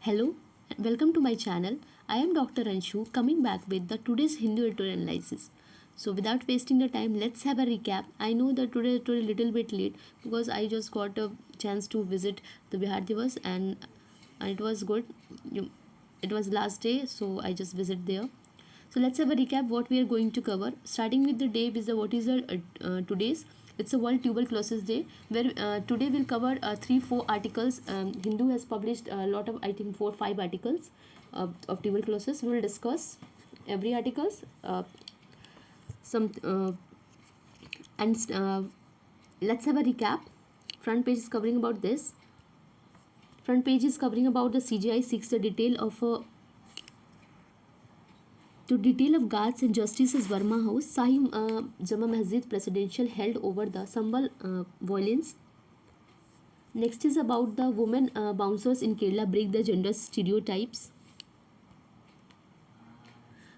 Hello, and welcome to my channel. I am Dr. Anshu coming back with the today's Hindu editorial analysis. So without wasting the time, let's have a recap. I know that today it was a little bit late because I just got a chance to visit the Bihar Divas and it was good. It was last day, so I just visit there. So let's have a recap what we are going to cover. Starting with the day with the what is the today's. It's a World Tuberculosis Day, where today we'll cover 3-4 articles. Hindu has published a lot of, I think, 4-5 articles of tuberculosis. We'll discuss every articles. Some and Let's have a recap. Front page is covering about this. Front page is covering about the CGI seeks the detail of a to detail of guards and justices Verma House, Sahim Jama Masjid presidential held over the Sambal violence. Next is about the women bouncers in Kerala break the gender stereotypes.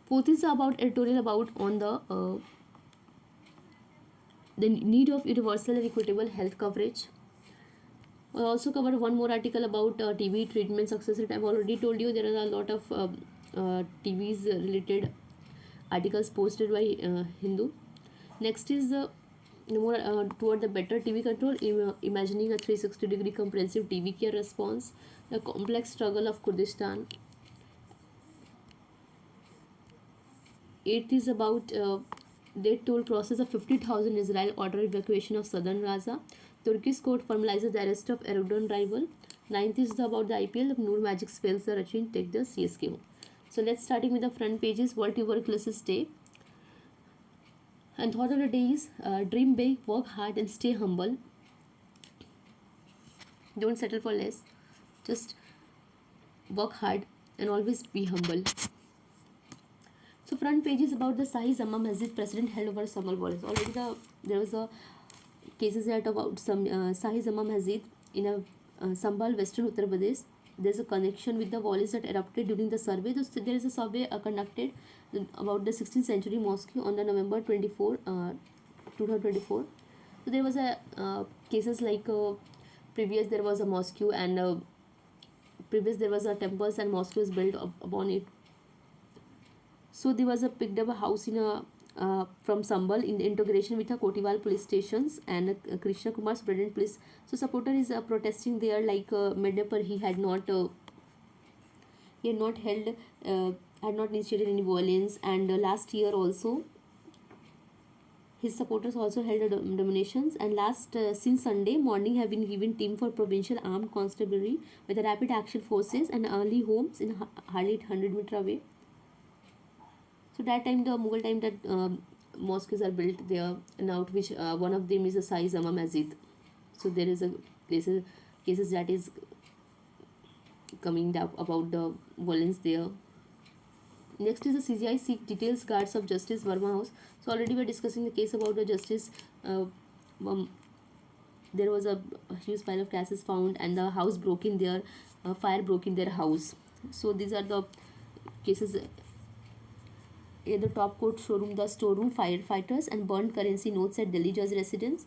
Fourth is about editorial about on the need of universal and equitable health coverage. I'll also cover one more article about TB treatment success rate. I've already told you there are a lot of TVs related articles posted by Hindu. Next is more toward the better TB control, imagining a 360-degree comprehensive TB care response, the complex struggle of Kurdistan. Eighth is about death toll crosses of 50,000. Israel order evacuation of southern Gaza. Turkish court formalizes the arrest of Erdogan rival. Ninth is about the IPL. Noor Magic spells the Russian take the CSK home. So let's starting with the front pages. World Tuberculosis Day. And thought of the day is dream big, work hard, and stay humble. Don't settle for less. Just work hard and always be humble. So front page is about the Sahi Jama Masjid president held over Samal violence. Already there was a cases that about some Sahi Jama Masjid in a Sambal, Western Uttar Pradesh. There's a connection with the violence that erupted during the survey. There is a survey conducted about the 16th century mosque on the November 24, 2024. So there was a cases like previous there was a mosque and previous there was a temples and mosque was built upon it. So there was a picked up a house in a from Sambal in the integration with the Kotiwal police stations and Krishna Kumar Superintendent Police. So supporter is protesting there like Medapur he had not held had not initiated any violence and last year also his supporters also held demonstrations and last since Sunday morning have been given team for provincial armed constabulary with the rapid action forces and early homes in hardly 100-meter away. So that time the Mughal time that mosques are built there and out which one of them is a Sai Jama Masjid. So there is a cases that is coming up about the violence there. Next is the CGI seek details guards of Justice Verma House. So already we are discussing the case about the justice. There was a huge pile of cases found and the house broke in their fire broke in their house. So these are the cases. In the top court showroom, the storeroom, firefighters, and burned currency notes at Delhi judge residence.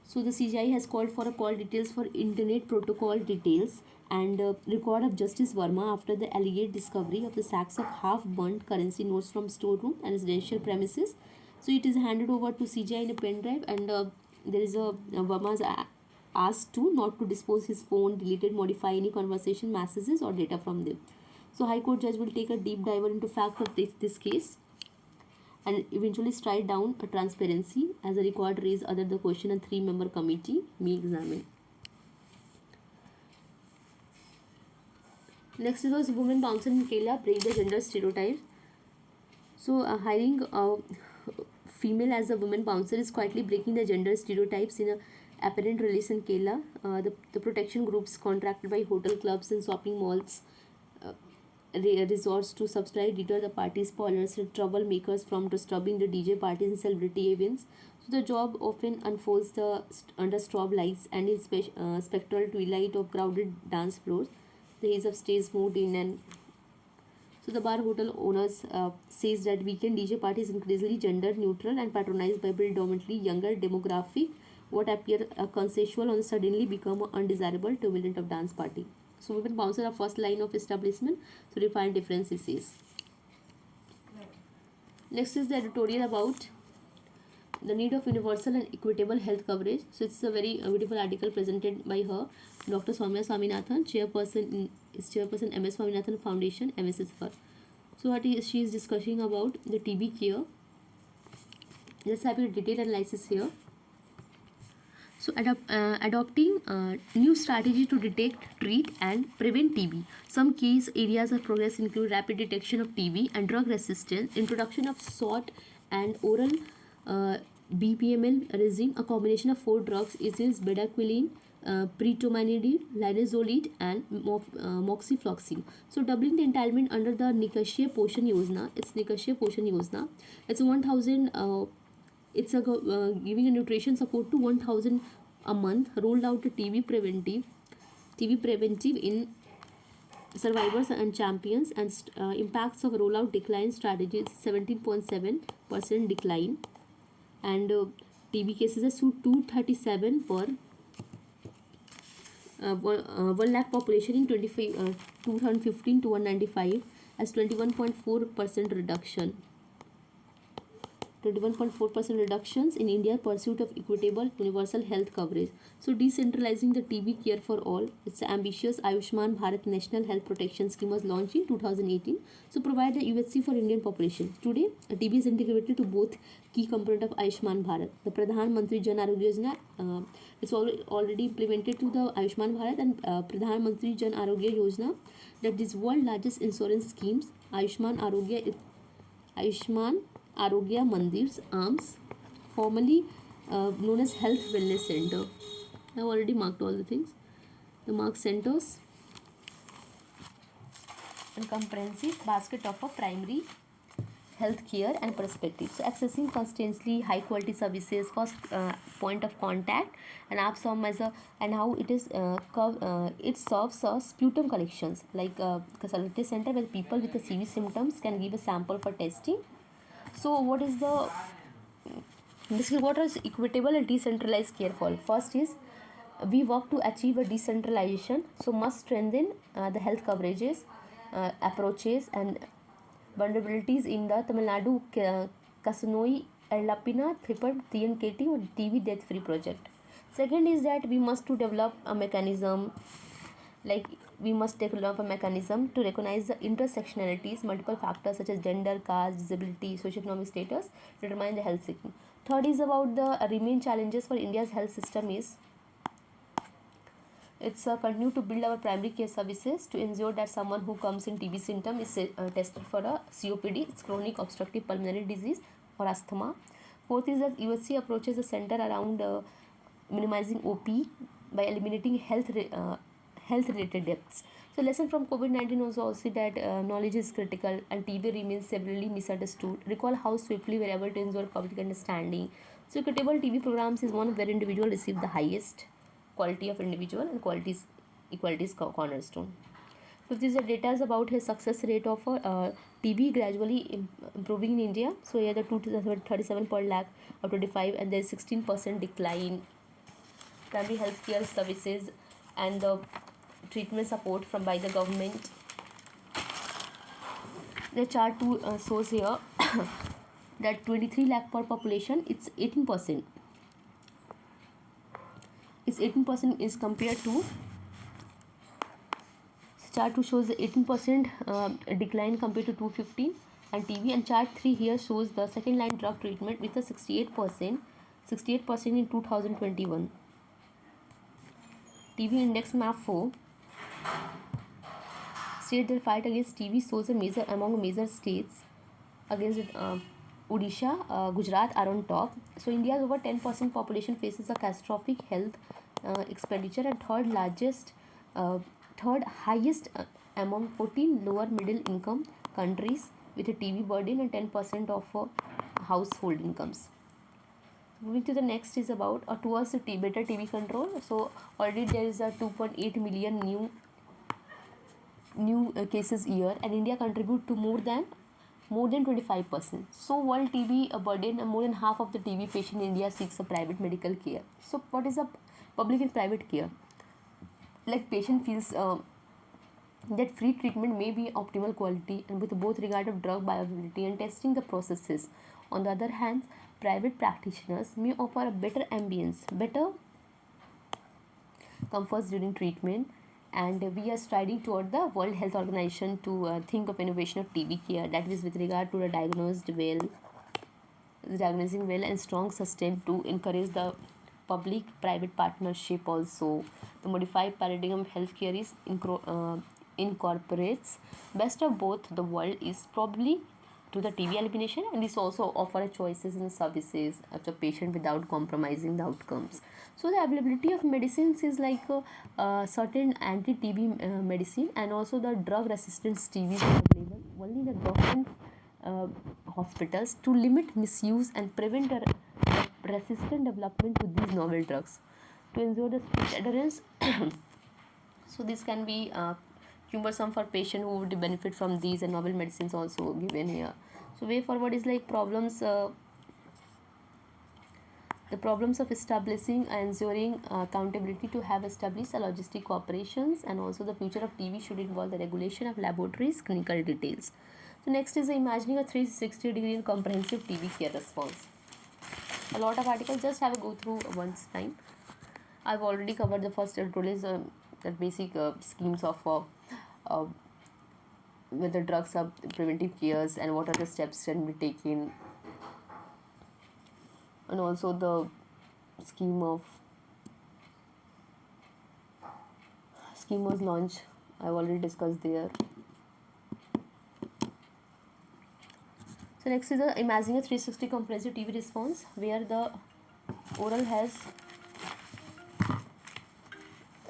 So the CGI has called for a call details for internet protocol details and record of Justice Verma after the alleged discovery of the sacks of half-burnt currency notes from storeroom and residential premises. So it is handed over to CGI in a pen drive and there is a Verma's asked to not to dispose his phone, deleted, modify any conversation, messages or data from them. So High Court judge will take a deep dive into fact of this case and eventually strike down a transparency as a record raised other the question and 3-member committee may examine. Next was women bouncer in Kerala break the gender stereotypes. So hiring a female as a woman bouncer is quietly breaking the gender stereotypes in a apparent release in Kerala. The protection groups contracted by hotel clubs and shopping malls resorts to subscribe deter the party spoilers and troublemakers from disturbing the DJ parties and celebrity events. So the job often unfolds under strobe lights and in spectral twilight of crowded dance floors. The haze of stage moved in and so the bar hotel owners says that weekend DJ parties increasingly gender neutral and patronized by predominantly younger demographic. What appear consensual on suddenly become undesirable turbulent of dance party. So women council are first line of establishment to define different diseases. Next is the editorial about the need of universal and equitable health coverage. So it's a very beautiful article presented by her, Dr. Soumya Swaminathan, chairperson MS Swaminathan Foundation, MSSFR. So she is discussing about the TB care. Let's have a detailed analysis here. So adopting new strategy to detect, treat and prevent TB. Some key areas of progress include rapid detection of TB and drug resistance, introduction of short and oral BPML regime, a combination of 4 drugs is bedaquiline, pretomidine, linezolid and moxifloxacin. So doubling the entitlement under the Nikashya Poshan Yojana. It's 1000 giving a nutrition support to 1000 a month, rolled out to TB preventive in survivors and champions, and impacts of rollout decline strategies 17.7% decline, and TB cases are 237 per 1 lakh population in 2015 to 195 as 21.4% reduction. 21.4% reductions in India's pursuit of equitable universal health coverage. So decentralizing the TB care for all. It's an ambitious Ayushman Bharat National Health Protection Scheme was launched in 2018. So provide the UHC for Indian population. Today, TB is integrated to both key component of Ayushman Bharat. The Pradhan Mantri Jan Arogya Yojana, it's already implemented to the Ayushman Bharat and Pradhan Mantri Jan Arogya Yojana, that is world largest insurance schemes. Ayushman Arogya Mandirs, ARMS, formerly known as Health Wellness Center. I have already marked all the things. The mark centers and comprehensive basket of a primary health care and perspective. So accessing constantly high quality services, first point of contact, and AppSom as a, and how it is it serves sputum collections, like consultative center where people with the CV symptoms can give a sample for testing. So what is what is equitable and decentralized care for? First is we work to achieve a decentralization, so must strengthen the health coverages, approaches and vulnerabilities in the Tamil Nadu Kasanoi Erlapina Thipad TNKT or TB death free project. Second is that we must to develop a mechanism, like we must develop a mechanism to recognize the intersectionalities, multiple factors such as gender, caste, disability, socioeconomic status determine the health system. Third is about the remain challenges for India's health system is it's continue to build our primary care services to ensure that someone who comes in TB symptom is tested for a COPD, it's chronic obstructive pulmonary disease or asthma. Fourth is that UHC approaches the center around minimizing OP by eliminating health related deaths. So lesson from COVID-19 was also that knowledge is critical and TB remains severely misunderstood. Recall how swiftly we were able to ensure public understanding. So equitable TB programs is one where individual receive the highest quality of individual and equality is cornerstone. So this is the data is about his success rate of TB gradually improving in India. So here the 237 per lakh of 25 and there is 16% decline. Primary health care services and the treatment support from by the government. The chart 2 shows here that 23 lakh per population, it's 18%. It's 18% is compared to chart 2 shows the 18% decline compared to 215 and TB, and chart 3 here shows the second line drug treatment with a 68% in 2021. TB index map 4 state that fight against TB shows a major among major states against Odisha, Gujarat are on top. So India's over 10% population faces a catastrophic health expenditure and third highest among 14 lower middle income countries with a TB burden and 10% of household incomes. Moving to the next is about towards the better TB control. So already there is a 2.8 million new cases a year, and India contribute to more than 25%. So world TB burden, more than half of the TB patient in India seeks a private medical care. So what is a public and private care? Like patient feels that free treatment may be optimal quality and with both regard of drug bioavailability and testing the processes. On the other hand, private practitioners may offer a better ambience, better comforts during treatment, and we are striding toward the World Health Organization to think of innovation of TB care, that is with regard to the diagnosing well and strong system to encourage the public private partnership also. The modified paradigm of healthcare is incorporates best of both the world is probably to the TB elimination, and this also offer choices and services of the patient without compromising the outcomes. So the availability of medicines is like certain anti-TB medicine, and also the drug resistant TB is available only in the government uh, hospitals to limit misuse and prevent the resistant development to these novel drugs to ensure the strict adherence. So this can be cumbersome for patient who would benefit from these and novel medicines also given here. So way forward is like the problems of establishing and ensuring accountability to have established a logistic cooperations, and also the future of TV should involve the regulation of laboratories clinical details. So next is imagining a 360-degree and comprehensive TV care response. A lot of articles, just have a go through once time. I've already covered the first tutorial, the basic schemes of uh, whether drugs are preventive cares and what are the steps can be taken, and also the scheme of scheme was launch. I've already discussed there. So next is the imagining a 360 comprehensive TV response where the oral has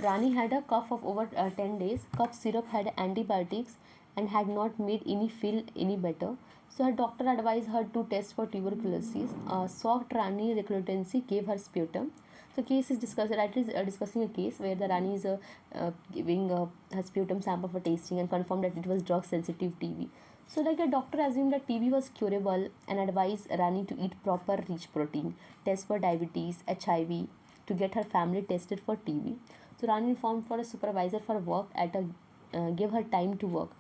Rani had a cough of over 10 days. Cough syrup had antibiotics and had not made any feel any better. So her doctor advised her to test for tuberculosis. Soft Rani recrudency gave her sputum. So case is discussed. Writer is discussing a case where the Rani is giving her sputum sample for tasting and confirmed that it was drug sensitive TB. So like a doctor assumed that TB was curable and advised Rani to eat proper rich protein, test for diabetes, HIV, to get her family tested for TB. So Rani informed for a supervisor for work at a give her time to work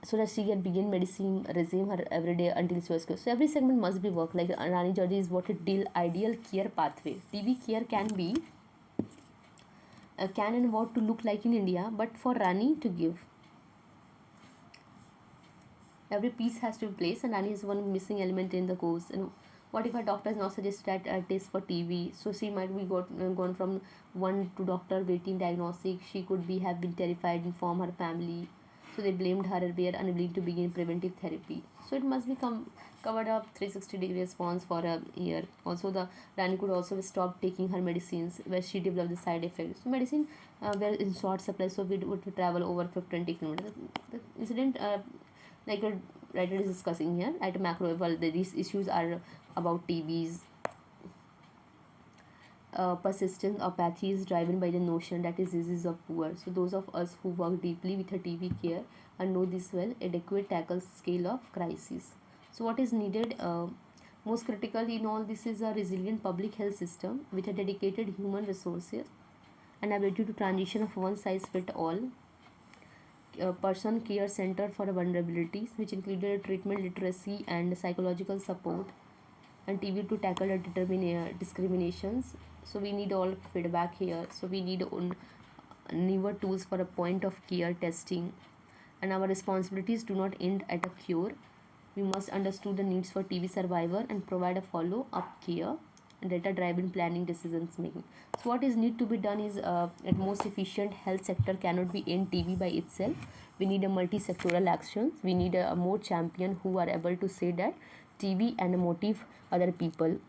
so that she can begin medicine, resume her everyday until she was cured. So every segment must be work. Like Rani Georgie is what it deal ideal care pathway. TB care can be can and what to look like in India, but for Rani to give. Every piece has to be placed, and Rani is one missing element in the course. And what if a doctor has not suggested that test for TB? So she might be gone from one to doctor waiting diagnostic. She could be have been terrified, inform her family. So they blamed her and were unable to begin preventive therapy. So it must become covered up 360-degree response for a year. Also, the Rani could also stop taking her medicines where she developed the side effects. So medicine were in short supply, so we would travel over 20 kilometers. The incident like a writer is discussing here at a macro level, these issues are about TBs. Persistent apathy is driven by the notion that is disease of poor. So those of us who work deeply with a TB care and know this well, adequate tackle scale of crisis. So what is needed? Most critical in all this is a resilient public health system with a dedicated human resources and ability to transition of one size fit all person care center for vulnerabilities, which included treatment literacy and psychological support, and TV to tackle the discriminations. So we need all feedback here. So we need newer tools for a point of care testing, and our responsibilities do not end at a cure. We must understand the needs for TB survivor and provide a follow up care and data driven planning decisions making. So what is need to be done is at most efficient health sector cannot be end TB by itself. We need a multi-sectoral actions. We need a more champion who are able to say that TB and motive other people.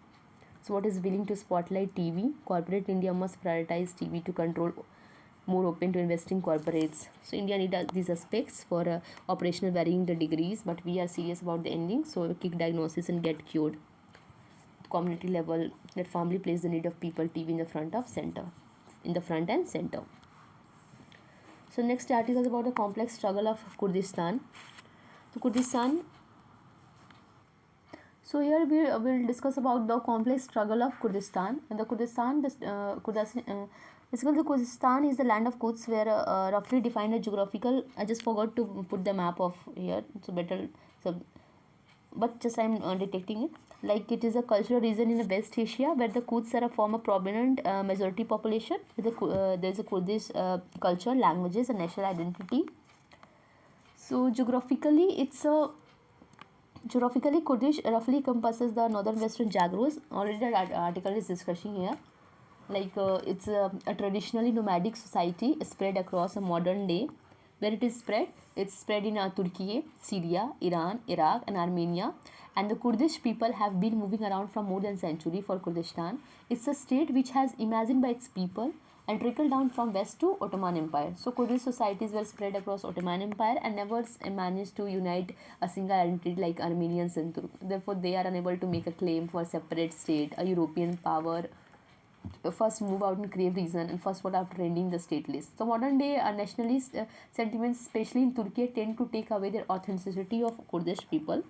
So what is willing to spotlight TB? Corporate India must prioritize TB to control more open to investing corporates. So India need these aspects for operational varying the degrees, but we are serious about the ending. So kick diagnosis and get cured. Community level that firmly place the need of people TB in the front of center, in the front and center. So next article is about the complex struggle of Kurdistan. So Kurdistan. So here we will discuss about the complex struggle of Kurdistan. And the Kurdistan Basically, the Kurdistan is the land of Quds, where roughly defined a geographical. I just forgot to put the map of here. So better. So, but just I'm detecting it. Like it is a cultural region in the West Asia where the Kurds are a former prominent majority population. There is a Kurdish culture, languages, and national identity. So geographically, Kurdish roughly encompasses the northern western Zagros. Already that article is discussing here. Like it's a traditionally nomadic society spread across a modern day. Where it is spread, it's spread in Turkey, Syria, Iran, Iraq, and Armenia. And the Kurdish people have been moving around for more than a century for Kurdistan. It's a state which has imagined by its people and trickled down from west to Ottoman Empire. So Kurdish societies were spread across Ottoman Empire and never managed to unite a single identity like Armenians and Turk. Therefore, they are unable to make a claim for a separate state, a European power first move out in crave region and first vote after ending the state list. So modern day nationalist sentiments, especially in Turkey, tend to take away their authenticity of Kurdish people.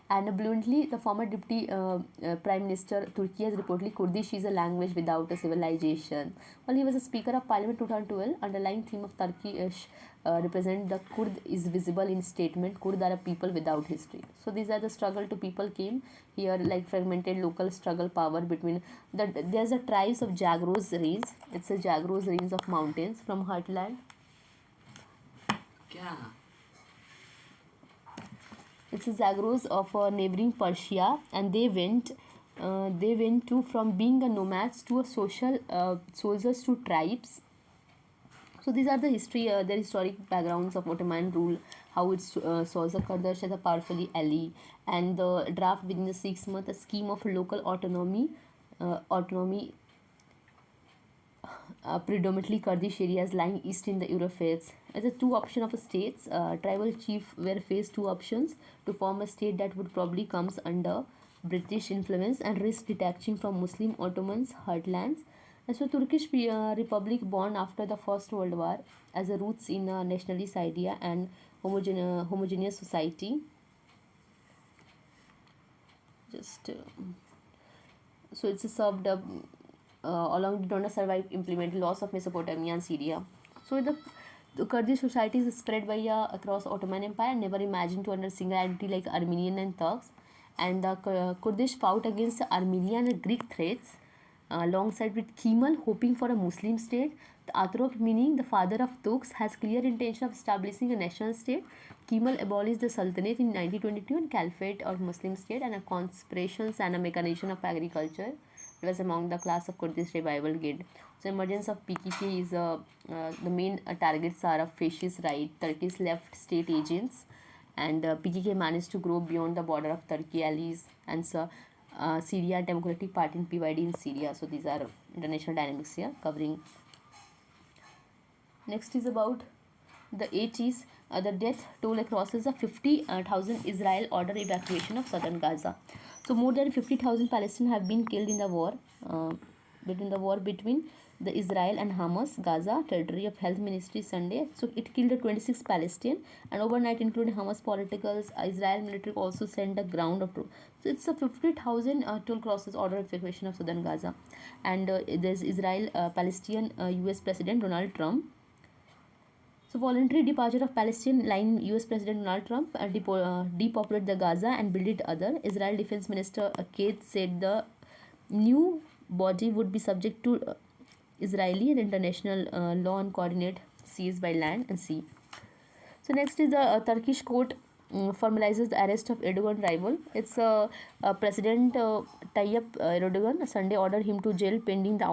And bluntly, the former deputy prime minister Turkey has reportedly Kurdish is a language without a civilization. While he was a speaker of parliament 2012, underlying theme of Turkish represent the Kurd is visible in statement Kurd are a people without history. So these are the struggle to people came here like fragmented local struggle power between there's a tribes of Zagros range. It's a Zagros range of mountains from heartland. Yeah. It's the Zagros of neighboring Persia, and they went to from being a nomads to a social soldiers to tribes. So these are the their historic backgrounds of Ottoman rule, how it saws the Kurdish as a powerfully ally, and the draft within the 6 month a scheme of local autonomy predominantly Kurdish areas lying east in the Euphrates. As a two option of states, tribal chief were faced two options to form a state that would probably comes under British influence and risk detaching from Muslim Ottomans heartlands. And so Turkish Republic born after the First World War as a roots in a nationalist idea and homogeneous society. Just so it's a served up along did not survive implement loss of Mesopotamia and Syria. So the Kurdish societies spread by across Ottoman Empire and never imagined to under single identity like Armenian and Turks. And the Kurdish fought against the Armenian and Greek threats alongside with Kemal hoping for a Muslim state. The Atroch, meaning the father of Turks, has clear intention of establishing a national state. Kemal abolished the Sultanate in 1922 and Caliphate or Muslim state and a conspirations and a mechanization of agriculture was among the class of Kurdish revival guild. So emergence of PKK is the main targets are of fascist right, Turkey's left state agents, and PKK managed to grow beyond the border of Turkey allies and Syria Democratic Party and PYD in Syria. So these are international dynamics here covering. Next is about the H is the death toll crosses the 50,000 Israel order evacuation of southern Gaza. So more than 50,000 Palestinians have been killed in the war between the Israel and Hamas. Gaza territory of Health Ministry Sunday. So it killed 26 Palestinians and overnight, including Hamas politicals, Israel military also sent a ground of troops. So it's a 50,000 toll crosses order evacuation of southern Gaza, and there's Israel Palestinian U.S. President Donald Trump. So voluntary departure of Palestine line US President Donald Trump depopulate the Gaza and build it other. Israel Defense Minister Katz said the new body would be subject to Israeli and international law and coordinate seas by land and sea. So next is the Turkish court formalizes the arrest of Erdogan rival. It's President Tayyip Erdogan Sunday ordered him to jail pending the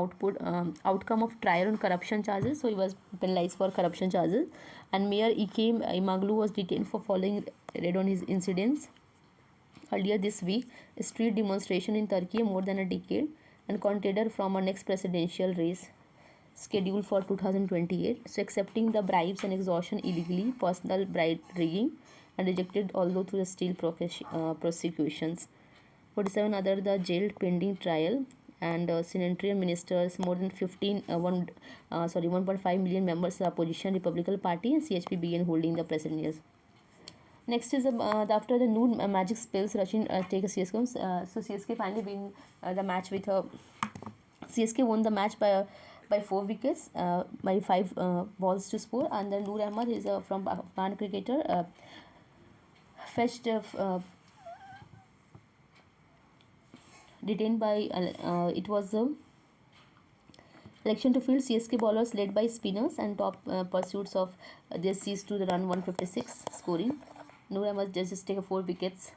outcome of trial on corruption charges. So he was penalized for corruption charges. And Mayor Ekrem Imamoglu was detained for following raid on his incidents. Earlier this week, a street demonstration in Turkey more than a decade and contender from a next presidential race scheduled for 2028. So accepting the bribes and extortion illegally, personal bribe rigging, and rejected although through the still prosecutions. 47 other the jailed pending trial, and senatorial ministers more than 1.5 million members of the opposition Republican Party and CHP began holding the presidency. Next is after the noon magic spells, Russian take a CSK. So CSK finally win the match with CSK won the match by by 4 wickets, by 5 balls to score. And then Noor Ahmad is from Afghan cricketer, fetched detained by it was a selection to field CSK bowlers led by spinners, and top pursuits of they ceased to the run 156 scoring. Noor Ahmad just take 4 wickets.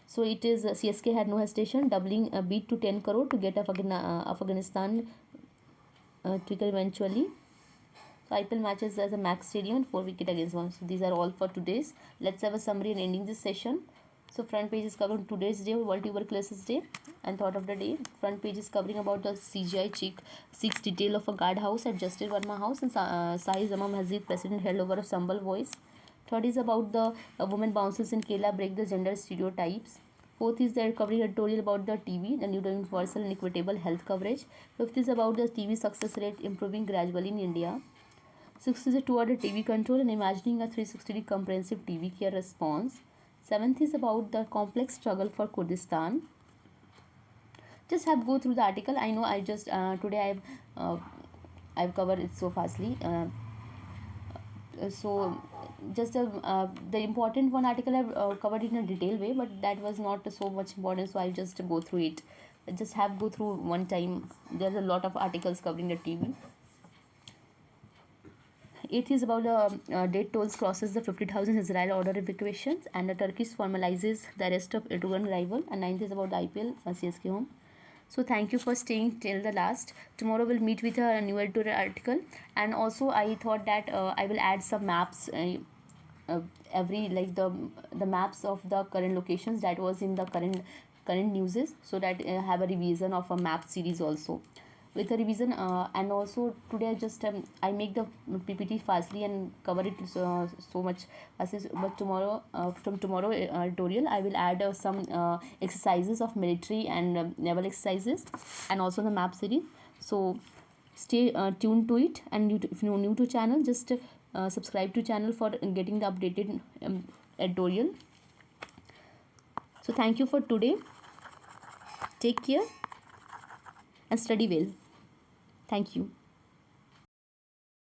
So it is CSK had no hesitation, doubling a beat to 10 crore to get Afghanistan ticket eventually. So IPL matches as a Max Stadium, 4 wicket against 1. So these are all for today's. Let's have a summary and ending this session. So front page is covering today's day, World Tuberculosis Day, and thought of the day. Front page is covering about the CGI seeks detail of a guardhouse at Justice Verma House, and Sahi Zamam Hazid, President, held over a Sambal voice. Third is about the women bouncers in Kerala break the gender stereotypes. Fourth is they're covering editorial about the TV, the new universal and equitable health coverage. Fifth is about the TV success rate improving gradually in India. Sixth is a two-order TV control and imagining a 360-degree comprehensive TV care response. Seventh is about the complex struggle for Kurdistan. Just have go through the article. I know I just today I've covered it so fastly. So just the important one article I've covered it in a detailed way, but that was not so much important, so I'll just go through it. Just have go through one time. There's a lot of articles covering the TV. Eighth is about the death tolls crosses the 50,000 Israel order evacuations, and the Turkish formalizes the arrest of Erdogan rival. And ninth is about the IPL CSK home. So thank you for staying till the last. Tomorrow we'll meet with a new editorial article, and also I thought that I will add some maps. Every like the maps of the current locations that was in the current newses, so that have a revision of a map series also with a revision, and also today I just I make the PPT fastly and cover it so much fastly, but tomorrow from tomorrow tutorial I will add some exercises of military and naval exercises, and also the map series. So stay tuned to it, and if you're new to channel, just subscribe to channel for getting the updated editorial. So thank you for today. Take care and study well. Thank you.